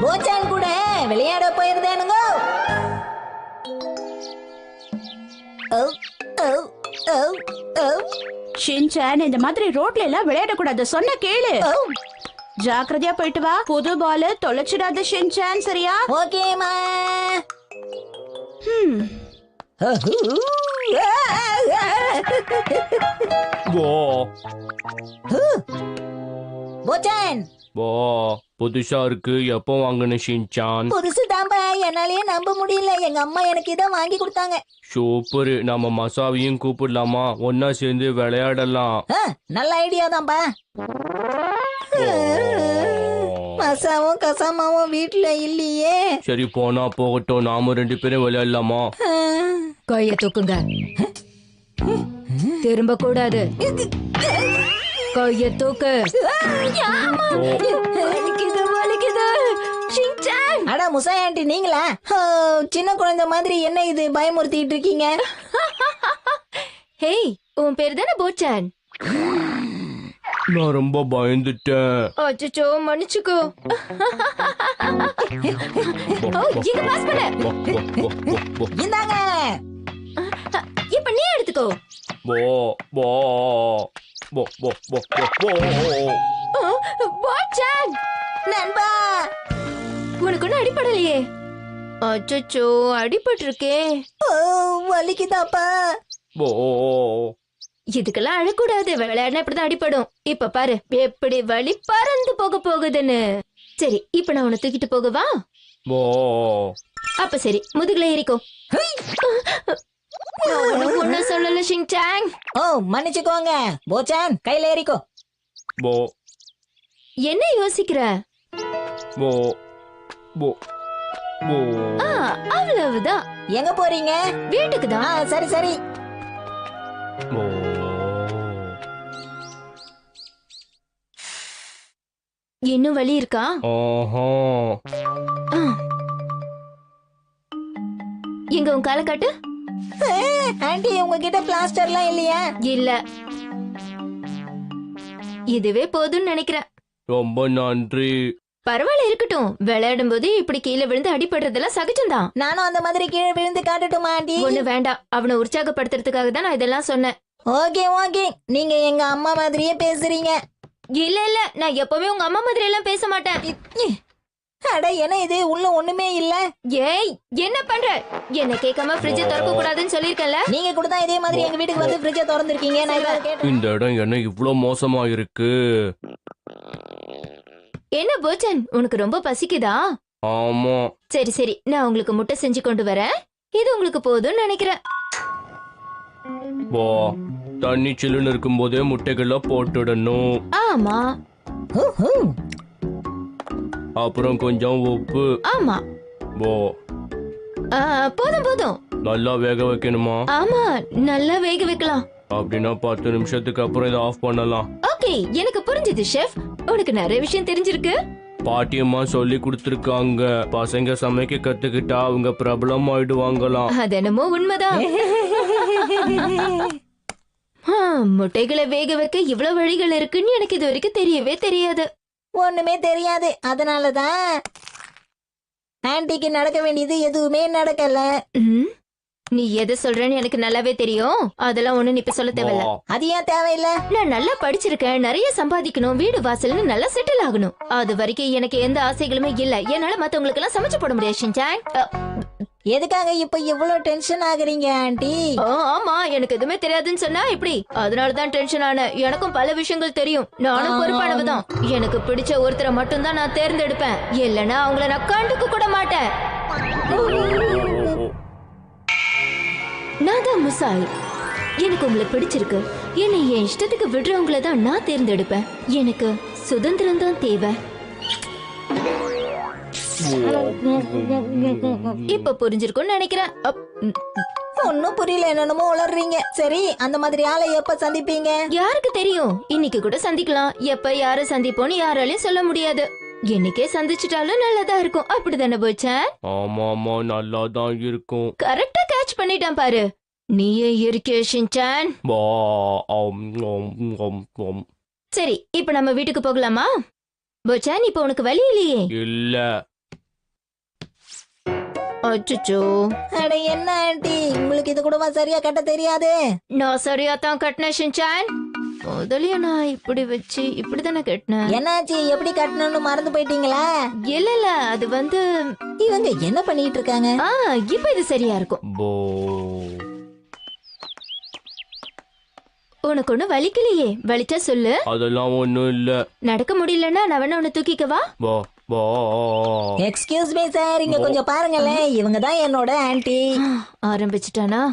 போச்சான் கூட விளையாட போயிருந்தேனுங்க. ஷின்சான், இந்த மாதிரி ரோட்ல எல்லாம் விளையாட கூடாது, சொன்ன கேளு. ஜாக்கிரதையா போயிட்டு வா. புது பால் தொலைச்சிடாத ஷின்சான், சரியா? ஓகேமா. போச்சான், புதுசா இருக்கு. எப்போ வாங்கின ஷின்சான்? புதுசு தான்பா, என்னாலயே நம்ப முடியல. எங்க அம்மா எனக்கு இதை வாங்கி கொடுத்தாங்க. சூப்பர். நம்ம மசாவையும் கூப்பிடலாமா? ஒன்னா சேர்ந்து விளையாடலாம். நல்ல ஐடியா தான்பா. மசாவும் கசாமாவும் வீட்டுல இல்லையே. சரி, போனா போகட்டும். நாம 2 பேரும் விளையாடலாமா? கைய தூக்குங்க. திரும்ப கூடாது. கைய தூக்கு. அட முசா ஆண்டி, நீங்களா? சின்ன குழந்தை மாதிரி என்ன இது பயமுறுத்திட்டு இருக்கீங்க? ஹேய், உன் பேர் தானே போச்சான்? நான் ரொம்ப பயந்துட்டேன். அச்சச்சோ, மன்னிச்சுக்கோ. இந்தாங்க. இப்ப நீ எடுத்துக்கோ. போச்சான் நண்பா, உனக்கு ஒன்னும் அடிப்படலையே. அச்சச்சோ, அடிபட்டு இருக்கே. வலிக்குதாப்பா. இதுக்கெல்லாம் அழக்கூடாது. விளையாடினா இப்படிதான் அடிப்படும். இப்ப பாரு எப்படி வலி பறந்து போக போகுதுன்னு. சரி, இப்ப நான் உன்னை தூக்கிட்டு போகவா? அப்ப சரி, முதுகுல ஏறிக்கோ. ஒண்ணு சொல்லல ஷின்சான். மன்னிச்சுக்கோங்க போச்சான், கையில ஏறிக்கோ. என்ன யோசிக்கிற? அவ்வளவுதான். எங்க போறீங்க? வீட்டுக்கு தான். சரி சரி. இன்னும் வலி இருக்கா? எங்க உன் காலை காட்டு. ஆண்டி, உங்ககிட்ட பிளாஸ்டர்லாம் இல்லையா? இல்ல, இதுவே போதும்னு நினைக்கிறேன். ரொம்ப நன்றி. பரவாயில்ல, இருக்கட்டும். விளையாடும் போது இப்படி கீழே விழுந்து அடிபடுறதெல்லாம் சகஜம்தான். நானும் அந்த மாதிரி கீழே விழுந்து காட்டட்டுமா ஆண்டி? ஒண்ணு வேண்டாம். அவனை உற்சாகப்படுத்துறதுக்காக தான் நான் இதெல்லாம் சொன்னேன். ஓகே ஓகே, நீங்க எங்க அம்மா மாதிரியே பேசுறீங்க. இல்ல இல்ல, நான் எப்பவுமே உங்க அம்மா மாதிரி எல்லாம் பேச மாட்டேன். அட, என்ன இது? உள்ள ஒண்ணுமே இல்ல. ஏய், என்ன பண்ற? என்ன கேட்காம ஃப்ரிட்ஜ் திறக்க கூடாதுன்னு சொல்லிருக்கேன்ல. நீங்க கூட தான் இதே மாதிரி எங்க வீட்டுக்கு வந்து ஃப்ரிட்ஜை திறந்திருக்கீங்க. நான் இதை கேட்டேன். இந்த இடம் என்ன இவ்ளோ மோசமா இருக்கு? என்ன போச்சன், உனக்கு ரொம்ப பசிக்குதா? ஆமா. சரி சரி, நான் உங்களுக்கு முட்டை செஞ்சு கொண்டு வரேன். இது உங்களுக்கு போதும்னு நினைக்கிறேன். தண்ணி சில்லுன்னு இருக்கும் போதே முட்டைகள போட்டுடணும். ஆமா. அப்புறம் கொஞ்சம் உப்பு. ஆமா. போதும் போதும். நல்லா வேக வைக்கணுமா? ஆமா, நல்லா வேக வைக்கலாம். அப்படின்னா 10 நிமிஷத்துக்கு அப்புறம் இதை ஆஃப் பண்ணலாம். ஓகே, எனக்கு புரிஞ்சது ஷெஃப். உனக்கு நிறைய விஷயம் தெரிஞ்சிருக்கு. பாட்டியம்மா சொல்லி கொடுத்திருக்காங்க, பசங்க சமைக்க கத்துக்கிட்டா அவங்க பிரபலம் ஆயிடுவாங்களாம். அது என்னமோ உண்மைதான். முட்டைகளை வேக வைக்க இவ்வளவு வழிகள் இருக்குன்னு எனக்கு இது வரைக்கும் தெரியவே தெரியாது. ஒண்ணுமே தெரியாது. அதனாலதான் ஆன்டிக்கு நடக்க வேண்டியது எதுவுமே நடக்கல. நீ எதை சொல்றேன்னு எனக்கு நல்லாவே தெரியும். அதெல்லாம் ஒண்ணு இப்ப சொல்ல தேவையில்ல. அது ஏன் தேவையில்ல? நான் நல்லா படிச்சிருக்கேன், நிறைய சம்பாதிக்கணும், வீடு வாசல்னு நல்லா செட்டில் ஆகணும். அது வரைக்கும் எனக்கு எந்த ஆசைகளுமே இல்ல. என்னால மத்தவங்களுக்கு எல்லாம் சமைச்சு போட முடியாது ஷின்சான். எதுக்காக இப்ப இவ்வளவு டென்ஷன் ஆகுறீங்க ஆண்டி? ஆமா, எனக்கு எதுவுமே தெரியாதுன்னு சொன்னா இப்படி. அதனாலதான் டென்ஷன் ஆன. எனக்கும் பல விஷயங்கள் தெரியும். நானும் பொறுப்பானவதான். எனக்கு பிடிச்ச ஒருத்தரை மட்டும்தான் நான் தேர்ந்தெடுப்பேன். இல்லைன்னா அவங்கள நான் கண்டுக்க கூட மாட்டேன். நான் தான் முசாய். எனக்கு உங்களை பிடிச்சிருக்கு. என்னை என் இஷ்டத்துக்கு விடுறவங்கள தான் நான் தேர்ந்தெடுப்பேன். எனக்கு சுதந்திரம் தான் தேவை. இப்ப புரிஞ்சிருக்கும்னு நினைக்கிறேன். ஒன்னும் புரியல, என்னமோ உளறீங்க. சரி, அந்த மாதிரி ஆளை எப்ப சந்திப்பீங்க? யாருக்கு தெரியும், இன்னைக்கு கூட சந்திக்கலாம். எப்ப யார சந்திப்போன்னு யாராலையும் சொல்ல முடியாது. என்னைக்கே சந்திச்சிட்டாலும் நல்லதா இருக்கும். அப்படிதானே போச்சேன்? ஆமாமா, நல்லாதான் இருக்கும். கரெக்டா கேட்ச் பண்ணிட்டான் பாரு. நீயே இருக்கே ஷின்சான். சரி, இப்ப நம்ம வீட்டுக்கு போகலாமா? போச்சான், இப்ப உனக்கு வலி இல்லையே? இல்ல. அச்சச்சோ, அட என்ன ஆண்டி, உங்களுக்கு இது கூடவா சரியா கட்ட தெரியாது? நான் சரியா தான் கட்டினேன் ஷின்சான். முதலிய நான் இப்படி வச்சு இப்படிதானே கட்டினேன். என்னாச்சு, எப்படி கட்டணும்னு மறந்து போயிட்டீங்களா? இல்ல அது வந்து இவங்க என்ன பண்ணிட்டு இருக்காங்க? இப்ப இது சரியா இருக்கும். போ உனக்கு ஒண்ணு வலிக்கலையே? வலிச்சா சொல்லு. அதெல்லாம் ஒண்ணும் இல்ல. நடக்க முடியலன்னா நான் வேணா உன்னை தூக்கிக்கவா? போ போ எக்ஸ்கியூஸ் மீ சார், இங்க கொஞ்சம் பாருங்களேன். இவங்க தான் என்னோட ஆன்ட்டி. ஆரம்பிச்சிட்டானா?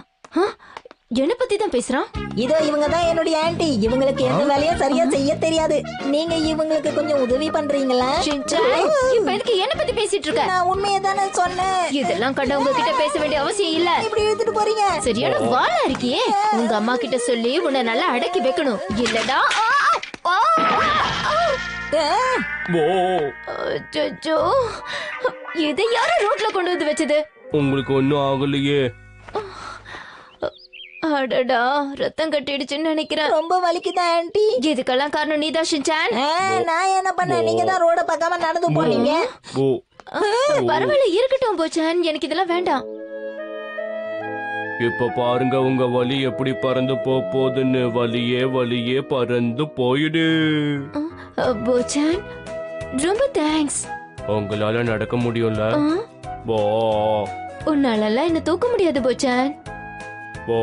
என்ன பத்தி தான் பேசுறான்? இதோ இவங்க தான் என்னுடைய ஆன்ட்டி. இவங்களுக்கு எந்த வேலையும் சரியா செய்ய தெரியாது. நீங்க இவங்களுக்கு கொஞ்சம் உதவி பண்றீங்களா? ஷின்சான், இப்ப எதுக்கு என்ன பத்தி பேசிட்டு இருக்க? நான் உண்மையை தானே சொன்னேன். இதெல்லாம் கண்டவங்க கிட்ட பேச வேண்டிய அவசியம் இல்ல. இப்படி இழுத்துட்டு போறீங்க. சரியான வாளா இருக்கியே. உங்க அம்மா கிட்ட சொல்லி உன்னை நல்லா அடக்கி வைக்கணும். இல்லடா. போ. அச்சச்சோ, இதை யாரு ரோட்ல கொண்டு வந்து வச்சது? உங்களுக்கு ஒண்ணும் ஆகலையே. அடடா, ரத்தம் கட்டிடுச்சுன்னு நினைக்கிறேன். ரொம்ப வலிக்குதா ஆன்ட்டி? இதுக்கெல்லாம் காரணம் நீதான் ஷின்சான். நான் என்ன பண்ணேன்? நீங்க தான் ரோட பக்கமா நடந்து போனீங்க. போ. பரவாயில்ல, இருக்கட்டும் போச்சான், எனக்கு இதெல்லாம் வேண்டாம். இப்ப பாருங்க உங்க வலி எப்படி பறந்து போகுதுன்னு. வலியே வலியே பறந்து போயிடு. போச்சான், ரொம்ப தேங்க்ஸ். உங்களால நடக்க முடியும்ல? போ உன்னாலலாம் என்ன தூக்க முடியாது போச்சான். போ.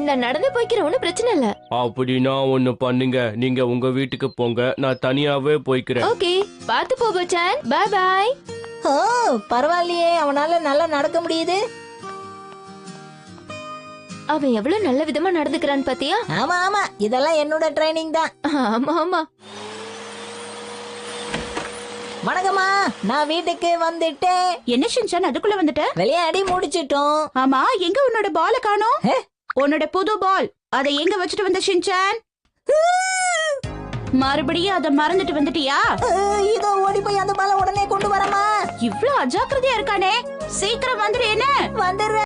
நான் நடந்து போய்க்கிறேன், ஒன்னும் பிரச்சனை இல்ல. அப்படின்னா ஒண்ணு பண்ணுங்க, நீங்க உங்க வீட்டுக்கு போங்க, நான் தனியாவே போய்க்கிறேன். ஓகே, பாத்து போ போச்சான். By by. ஓ பரவாயில்லையே, அவனால நல்லா நடக்க முடியுது. அவன் எவ்வளவு நல்ல விதமா நடந்துக்கிறான் பாத்தியா? ஆமா ஆமா, இதெல்லாம் என்னோட ட்ரைனிங் தான். ஆமா ஆமா. வணக்கம்மா, நான் வீட்டுக்கு வந்துட்டேன். என்ன ஷின்சான் அதுக்குள்ள வந்துட்ட? விளையாடி முடிச்சிட்டோம். ஆமா, எங்க உன்னோட பால காணோம்? உன்னோட புது பால் அதை எங்க வச்சுட்டு வந்த ஷின்சான்? மறுபடியும் அதை மறந்துட்டு வந்துட்டியா? இதோ ஓடி போய் அந்த பாலை உடனே கொண்டு வரமா. இவ்ளோ அஜாக்கிரதையா இருக்கானே, சீக்கிரம் வந்துடு. என்ன வந்துடுறேன்.